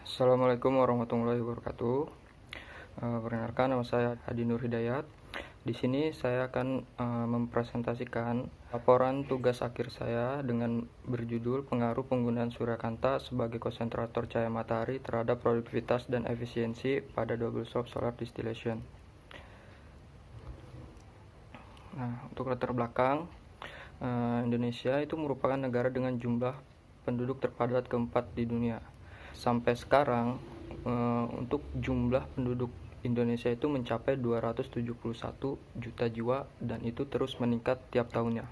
Assalamualaikum warahmatullahi wabarakatuh. Perkenalkan, nama saya Hadi Nur Hidayat. Di sini saya akan mempresentasikan laporan tugas akhir saya dengan berjudul Pengaruh Penggunaan Suryakanta sebagai konsentrator cahaya matahari terhadap produktivitas dan efisiensi pada double source solar distillation. Nah, untuk latar belakang, Indonesia itu merupakan negara dengan jumlah penduduk terpadat keempat di dunia. Sampai sekarang, untuk jumlah penduduk Indonesia itu mencapai 271 juta jiwa dan itu terus meningkat tiap tahunnya.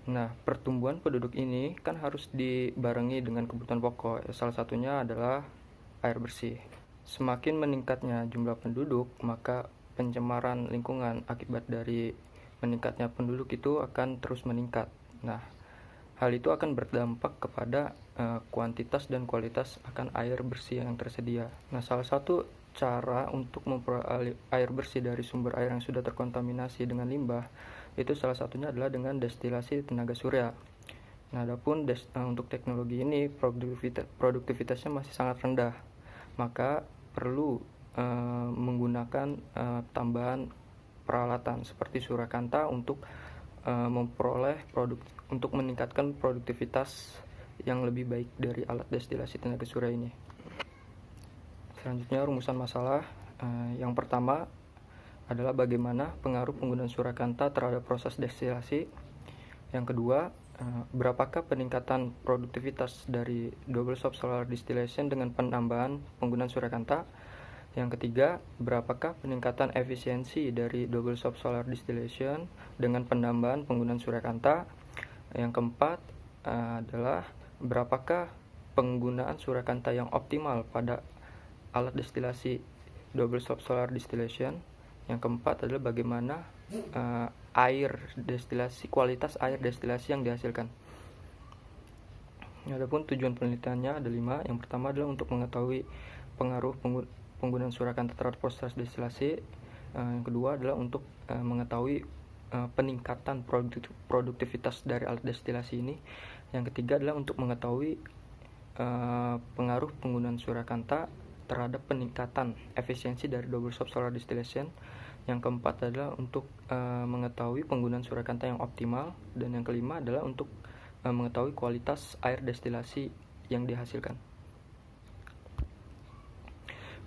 Nah, pertumbuhan penduduk ini kan harus dibarengi dengan kebutuhan pokok. Salah satunya adalah air bersih. Semakin meningkatnya jumlah penduduk, maka pencemaran lingkungan akibat dari meningkatnya penduduk itu akan terus meningkat. Nah, hal itu akan berdampak kepada kuantitas dan kualitas akan air bersih yang tersedia. Nah, salah satu cara untuk memperoleh air bersih dari sumber air yang sudah terkontaminasi dengan limbah itu salah satunya adalah dengan destilasi tenaga surya. Nah, adapun untuk teknologi ini produktivitasnya masih sangat rendah, maka perlu menggunakan tambahan peralatan seperti suryakanta untuk memperoleh untuk meningkatkan produktivitas yang lebih baik dari alat destilasi tenaga surya ini. Selanjutnya, rumusan masalah. Yang pertama adalah bagaimana pengaruh penggunaan suryakanta terhadap proses destilasi. Yang kedua, berapakah peningkatan produktivitas dari double source solar distillation dengan penambahan penggunaan suryakanta. Yang ketiga, berapakah peningkatan efisiensi dari double source solar distillation dengan penambahan penggunaan suryakanta. Yang keempat adalah berapakah penggunaan suryakanta yang optimal pada alat destilasi double source solar distillation. Yang keempat adalah bagaimana kualitas air destilasi yang dihasilkan. Adapun tujuan penelitiannya ada 5. Yang pertama adalah untuk mengetahui pengaruh penggunaan suryakanta terhadap proses destilasi. Yang kedua adalah untuk mengetahui peningkatan produktivitas dari alat destilasi ini. Yang ketiga adalah untuk mengetahui pengaruh penggunaan suryakanta terhadap peningkatan efisiensi dari double source solar distillation. Yang keempat adalah untuk mengetahui penggunaan suryakanta yang optimal. Dan yang kelima adalah untuk mengetahui kualitas air destilasi yang dihasilkan.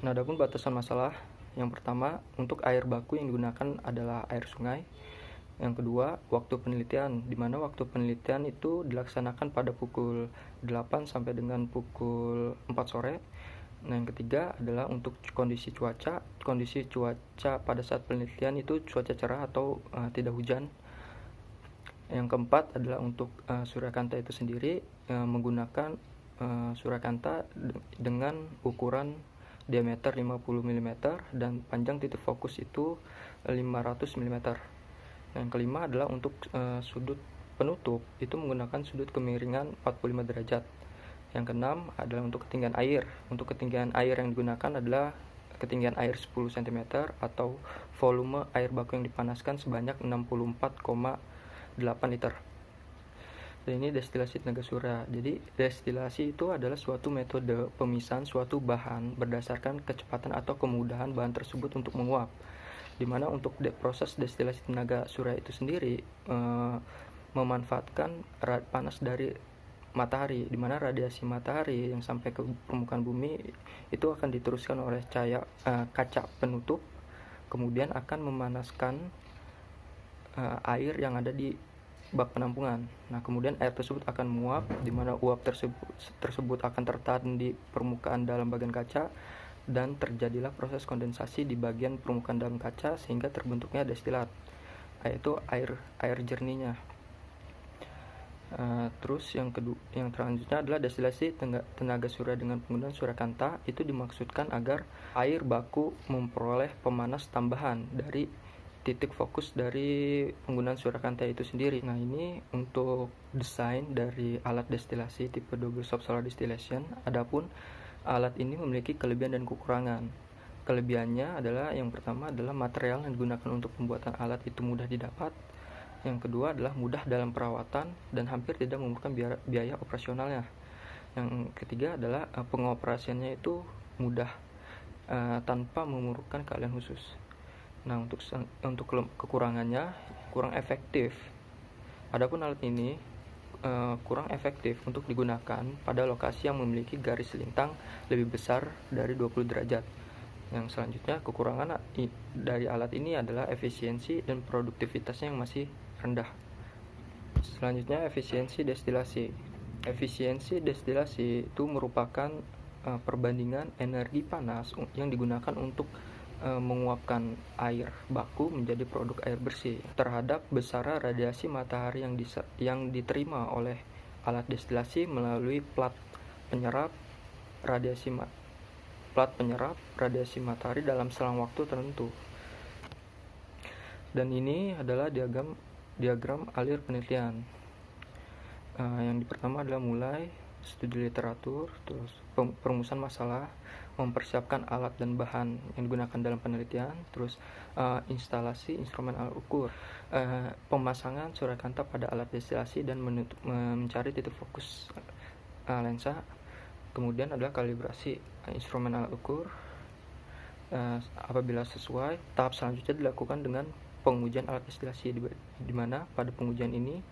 Nah, adapun batasan masalah, yang pertama, untuk air baku yang digunakan adalah air sungai. Yang kedua, waktu penelitian, di mana waktu penelitian itu dilaksanakan pada pukul 8 sampai dengan pukul 4 sore. Nah, yang ketiga adalah untuk kondisi cuaca. Kondisi cuaca pada saat penelitian itu cuaca cerah atau tidak hujan. Yang keempat adalah untuk suryakanta itu sendiri, menggunakan suryakanta dengan ukuran diameter 50 mm dan panjang titik fokus itu 500 mm. Yang kelima adalah untuk sudut penutup itu menggunakan sudut kemiringan 45 derajat. Yang keenam adalah untuk ketinggian air. Untuk ketinggian air yang digunakan adalah ketinggian air 10 cm atau volume air baku yang dipanaskan sebanyak 64,8 liter. Dan ini destilasi tenaga surya. Jadi destilasi itu adalah suatu metode pemisahan suatu bahan berdasarkan kecepatan atau kemudahan bahan tersebut untuk menguap. Dimana untuk proses destilasi tenaga surya itu sendiri memanfaatkan panas dari matahari, dimana radiasi matahari yang sampai ke permukaan bumi itu akan diteruskan oleh cahaya kaca penutup, kemudian akan memanaskan air yang ada di bak penampungan. Nah, kemudian air tersebut akan menguap, di mana uap tersebut akan tertahan di permukaan dalam bagian kaca dan terjadilah proses kondensasi di bagian permukaan dalam kaca sehingga terbentuknya destilat, yaitu air jernihnya. Terus yang selanjutnya adalah destilasi tenaga surya dengan penggunaan suryakanta. Itu dimaksudkan agar air baku memperoleh pemanas tambahan dari titik fokus dari penggunaan suryakanta itu sendiri. Nah, ini untuk desain dari alat destilasi tipe double source solar distillation. Adapun alat ini memiliki kelebihan dan kekurangan. Kelebihannya adalah yang pertama adalah material yang digunakan untuk pembuatan alat itu mudah didapat. Yang kedua adalah mudah dalam perawatan dan hampir tidak memerlukan biaya operasionalnya. Yang ketiga adalah pengoperasiannya itu mudah tanpa memerlukan keahlian khusus. Nah, untuk kekurangannya kurang efektif. Adapun alat ini kurang efektif untuk digunakan pada lokasi yang memiliki garis lintang lebih besar dari 20 derajat. Yang selanjutnya, kekurangan dari alat ini adalah efisiensi dan produktivitasnya yang masih rendah. Selanjutnya, efisiensi destilasi. Efisiensi destilasi itu merupakan perbandingan energi panas yang digunakan untuk menguapkan air baku menjadi produk air bersih terhadap besaran radiasi matahari yang diterima oleh alat destilasi melalui plat penyerap radiasi matahari dalam selang waktu tertentu. Dan ini adalah diagram alir penelitian. Yang pertama adalah mulai studi literatur, terus perumusan masalah, mempersiapkan alat dan bahan yang digunakan dalam penelitian, terus instalasi instrumen alat ukur, pemasangan Suryakarta pada alat destilasi dan mencari titik fokus lensa. Kemudian adalah kalibrasi instrumen alat ukur. Apabila sesuai, tahap selanjutnya dilakukan dengan pengujian alat destilasi, di mana pada pengujian ini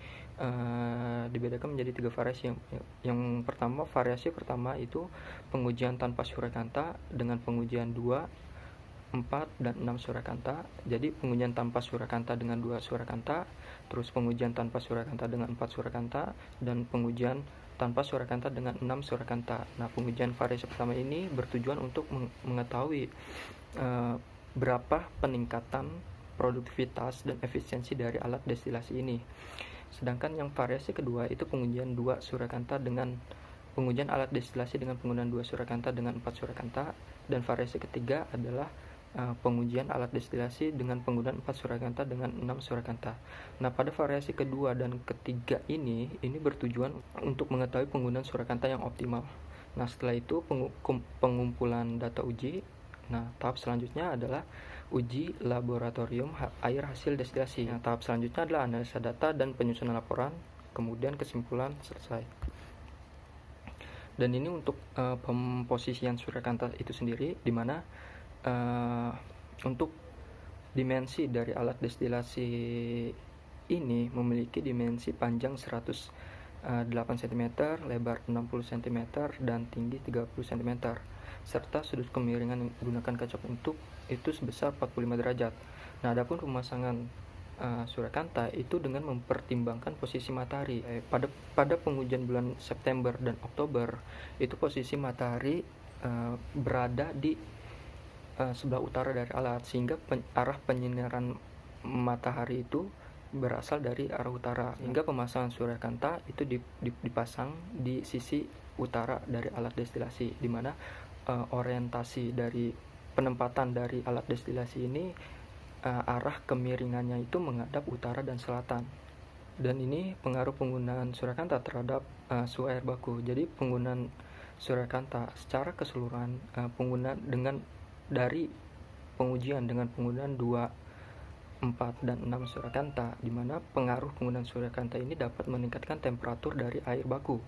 dibedakan menjadi 3 variasi. Yang pertama, variasi pertama itu pengujian tanpa Suryakarta dengan pengujian 2, 4, dan 6 Suryakarta. Jadi pengujian tanpa Suryakarta dengan 2 Suryakarta, terus pengujian tanpa Suryakarta dengan 4 Suryakarta, dan pengujian tanpa Suryakarta dengan 6 Suryakarta. Nah, pengujian variasi pertama ini bertujuan untuk mengetahui berapa peningkatan produktivitas dan efisiensi dari alat destilasi ini. Sedangkan yang variasi kedua itu pengujian 2 Suryakarta dengan pengujian alat destilasi dengan penggunaan 2 Suryakarta dengan 4 Suryakarta, dan variasi ketiga adalah pengujian alat destilasi dengan penggunaan 4 Suryakarta dengan 6 Suryakarta. Nah, pada variasi kedua dan ketiga ini bertujuan untuk mengetahui penggunaan Suryakarta yang optimal. Nah, setelah itu pengumpulan data uji. Nah, tahap selanjutnya adalah uji laboratorium air hasil destilasi. Nah, tahap selanjutnya adalah analisa data dan penyusunan laporan, kemudian kesimpulan selesai. Dan ini untuk pemposisian Suryakarta itu sendiri, di mana untuk dimensi dari alat destilasi ini memiliki dimensi panjang 108 cm, lebar 60 cm, dan tinggi 30 cm, serta sudut kemiringan yang digunakan kaca bentuk itu sebesar 45 derajat. Nah, adapun pemasangan Suryakarta itu dengan mempertimbangkan posisi matahari. Pada pengujian bulan September dan Oktober itu posisi matahari berada di sebelah utara dari alat, sehingga arah penyinaran matahari itu berasal dari arah utara, sehingga pemasangan Suryakarta itu dipasang di sisi utara dari alat destilasi, di mana orientasi dari penempatan dari alat destilasi ini arah kemiringannya itu menghadap utara dan selatan. Dan ini pengaruh penggunaan Suryakarta terhadap suhu air baku. Jadi penggunaan Suryakarta secara keseluruhan, penggunaan dari pengujian dengan penggunaan 2, 4, dan 6 Suryakarta, di mana pengaruh penggunaan Suryakarta ini dapat meningkatkan temperatur dari air baku.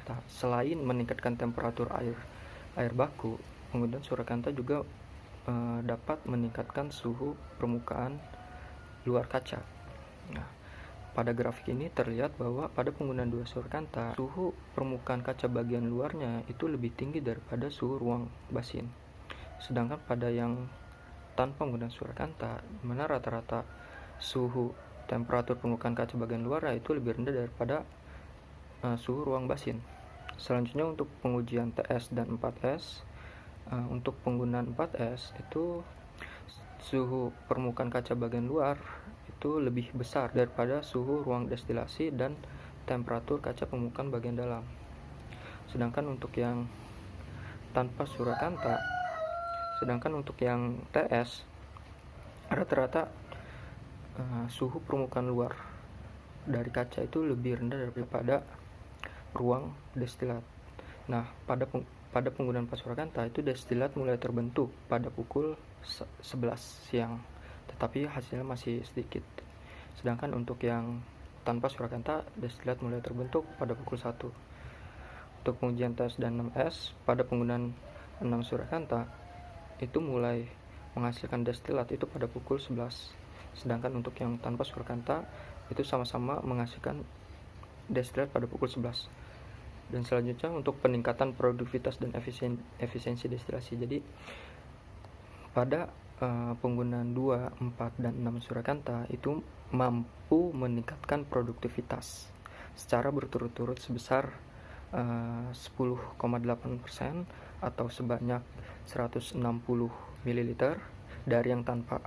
Nah, selain meningkatkan temperatur air baku, penggunaan Suryakarta juga dapat meningkatkan suhu permukaan luar kaca. Nah, pada grafik ini terlihat bahwa pada penggunaan 2 Suryakarta, suhu permukaan kaca bagian luarnya itu lebih tinggi daripada suhu ruang basin. Sedangkan pada yang tanpa menggunakan Suryakarta, di mana rata-rata suhu temperatur permukaan kaca bagian luar itu lebih rendah daripada suhu ruang basin. Selanjutnya untuk pengujian TS dan 4S. Untuk penggunaan 4S itu suhu permukaan kaca bagian luar itu lebih besar daripada suhu ruang destilasi dan temperatur kaca permukaan bagian dalam. Sedangkan untuk yang TS, rata-rata suhu permukaan luar dari kaca itu lebih rendah daripada ruang destilat. Nah, pada penggunaan Suryakarta itu destilat mulai terbentuk pada pukul 11 siang, tetapi hasilnya masih sedikit. Sedangkan untuk yang tanpa Suryakarta, destilat mulai terbentuk pada pukul 1. untuk pengujian TS dan 6S pada penggunaan 6 Surakarta itu mulai menghasilkan destilat itu pada pukul 11. Sedangkan untuk yang tanpa Surakarta itu sama-sama menghasilkan destilat pada pukul 11. Dan selanjutnya untuk peningkatan produktivitas dan efisiensi destilasi. Jadi pada penggunaan 2, 4, dan 6 Surakarta itu mampu meningkatkan produktivitas secara berturut-turut sebesar 10,8% atau sebanyak 160 ml dari yang tanpa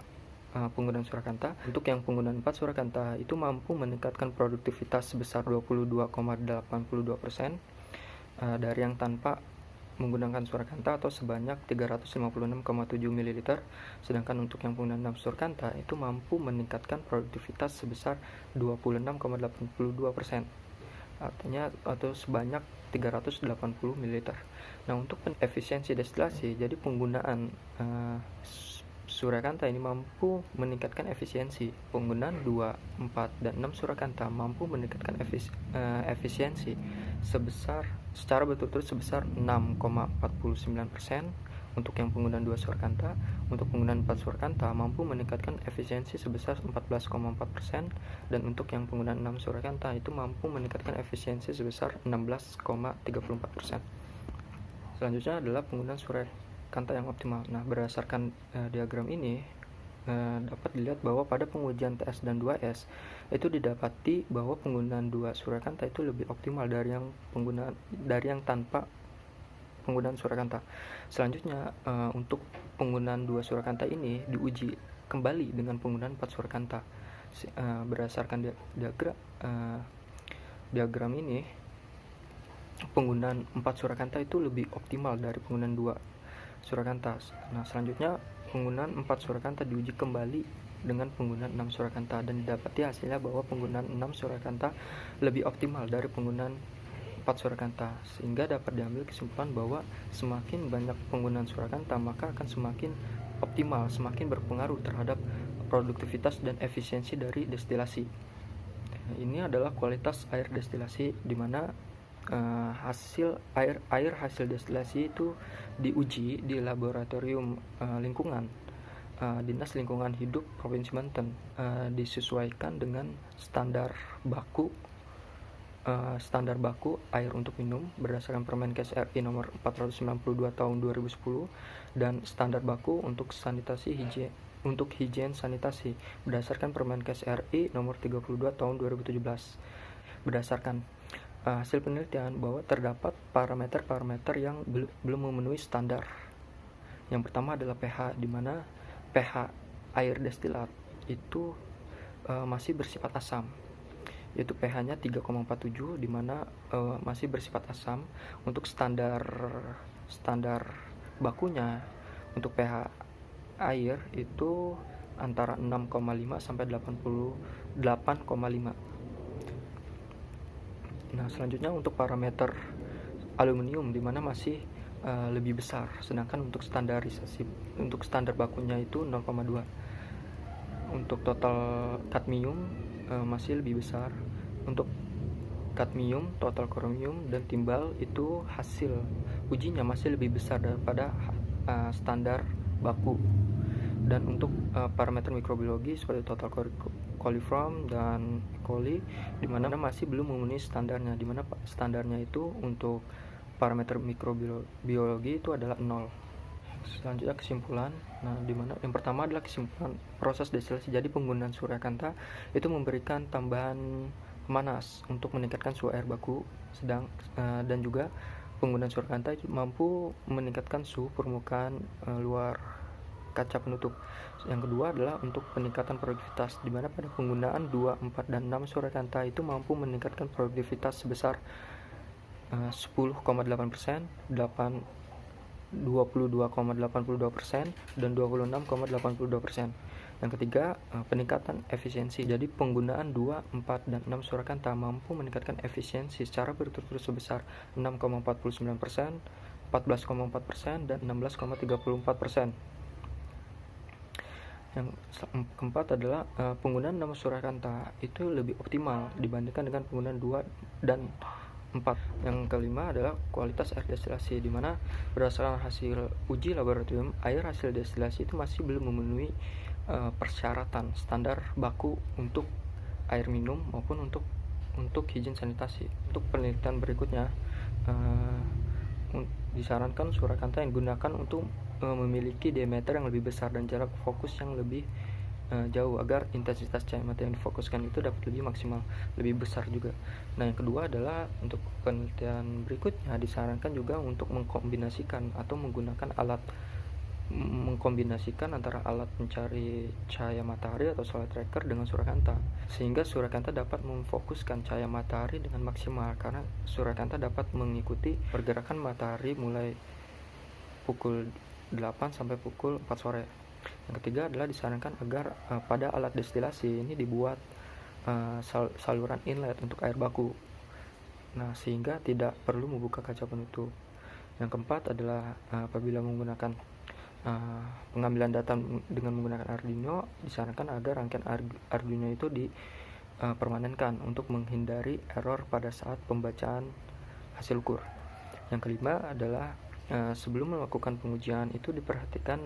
penggunaan Surakarta. Untuk yang penggunaan 4 Surakarta itu mampu meningkatkan produktivitas sebesar 22,82% dari yang tanpa menggunakan Surakarta atau sebanyak 356,7 ml. Sedangkan untuk yang penggunaan 6 Surakarta itu mampu meningkatkan produktivitas sebesar 26,82%. Artinya atau sebanyak 380 ml. Nah, untuk efisiensi destilasi, jadi penggunaan Surakarta ini mampu meningkatkan efisiensi. Penggunaan 2, 4, dan 6 Surakarta mampu meningkatkan efisiensi secara berturut-turut sebesar 6,49%. Untuk yang penggunaan 2 Surakarta, untuk penggunaan 4 Surakarta mampu meningkatkan efisiensi sebesar 14,4%, dan untuk yang penggunaan 6 Surakarta itu mampu meningkatkan efisiensi sebesar 16,34%. Selanjutnya adalah penggunaan Surakarta yang optimal. Nah, berdasarkan diagram ini dapat dilihat bahwa pada pengujian TS dan 2S itu didapati bahwa penggunaan 2 Surakarta itu lebih optimal dari yang tanpa penggunaan Surakarta. Selanjutnya untuk penggunaan 2 Surakarta ini diuji kembali dengan penggunaan 4 Surakarta. Berdasarkan diagram ini, penggunaan 4 Surakarta itu lebih optimal dari penggunaan 2 Surakarta. Nah, selanjutnya penggunaan 4 Surakarta diuji kembali dengan penggunaan 6 Surakarta dan didapati hasilnya bahwa penggunaan 6 Surakarta lebih optimal dari penggunaan 4 Surakarta, sehingga dapat diambil kesimpulan bahwa semakin banyak penggunaan Surakarta maka akan semakin optimal, semakin berpengaruh terhadap produktivitas dan efisiensi dari destilasi. Nah, ini adalah kualitas air destilasi, di mana hasil hasil destilasi itu diuji di laboratorium lingkungan Dinas Lingkungan Hidup Provinsi Banten, disesuaikan dengan standar baku air untuk minum berdasarkan Permenkes RI nomor 492 tahun 2010 dan standar baku untuk higien sanitasi berdasarkan Permenkes RI nomor 32 tahun 2017. Berdasarkan hasil penelitian bahwa terdapat parameter-parameter yang belum memenuhi standar. Yang pertama adalah pH, di mana pH air destilat itu masih bersifat asam, yaitu pH-nya 3,47, di mana masih bersifat asam. Untuk standar bakunya untuk pH air itu antara 6,5 sampai 88,5. Nah, selanjutnya untuk parameter aluminium, di mana masih lebih besar, sedangkan untuk standar bakunya itu 0,2. Untuk total kadmium masih lebih besar. Untuk kadmium, total kromium, dan timbal itu hasil ujinya masih lebih besar daripada standar baku. Dan untuk parameter mikrobiologi seperti total coliform dan E. coli, di mana masih belum memenuhi standarnya, di mana standarnya itu untuk parameter mikrobiologi itu adalah 0. Selanjutnya kesimpulan. Nah, di mana yang pertama adalah kesimpulan proses destilasi. Jadi penggunaan Surakarta itu memberikan tambahan pemanas untuk meningkatkan suhu air baku, dan juga penggunaan Surakarta mampu meningkatkan suhu permukaan luar kaca penutup. Yang kedua adalah untuk peningkatan produktivitas, di mana pada penggunaan 2, 4, dan 6 Surakarta itu mampu meningkatkan produktivitas sebesar 10,8%, 22,82%, dan 26,82%. Yang ketiga, peningkatan efisiensi. Jadi penggunaan 2, 4, dan 6 Surakarta mampu meningkatkan efisiensi secara berturut-turut sebesar 6,49%, 14,4%, dan 16,34%. Yang keempat adalah penggunaan 6 Surakarta itu lebih optimal dibandingkan dengan penggunaan 2 dan Yang kelima adalah kualitas air destilasi, di mana berdasarkan hasil uji laboratorium, air hasil destilasi itu masih belum memenuhi persyaratan standar baku untuk air minum maupun untuk higien sanitasi. Untuk penelitian berikutnya, disarankan Surakarta yang digunakan untuk memiliki diameter yang lebih besar dan jarak fokus yang lebih jauh, agar intensitas cahaya mata yang difokuskan itu dapat lebih maksimal, lebih besar juga. Nah, yang kedua adalah untuk penelitian berikutnya disarankan juga untuk mengkombinasikan antara alat pencari cahaya matahari atau solar tracker dengan Surakarta, sehingga Surakarta dapat memfokuskan cahaya matahari dengan maksimal, karena Surakarta dapat mengikuti pergerakan matahari mulai pukul 8 sampai pukul 4 sore. Yang ketiga adalah disarankan agar pada alat destilasi ini dibuat saluran inlet untuk air baku, nah sehingga tidak perlu membuka kaca penutup. Yang keempat adalah apabila menggunakan pengambilan data dengan menggunakan Arduino, disarankan agar rangkaian Arduino itu dipermanenkan untuk menghindari error pada saat pembacaan hasil ukur. Yang kelima adalah sebelum melakukan pengujian itu diperhatikan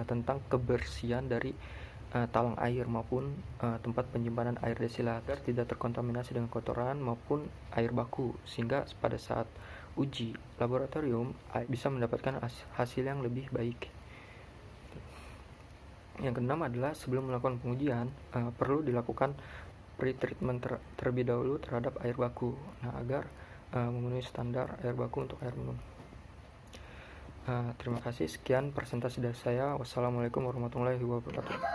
tentang kebersihan dari talang air maupun tempat penyimpanan air destilat, agar tidak terkontaminasi dengan kotoran maupun air baku, sehingga pada saat uji laboratorium bisa mendapatkan hasil yang lebih baik. Yang keenam adalah sebelum melakukan pengujian perlu dilakukan pre-treatment terlebih dahulu terhadap air baku, nah agar memenuhi standar air baku untuk air minum. Terima kasih, sekian presentasi dari saya. Wassalamualaikum warahmatullahi wabarakatuh.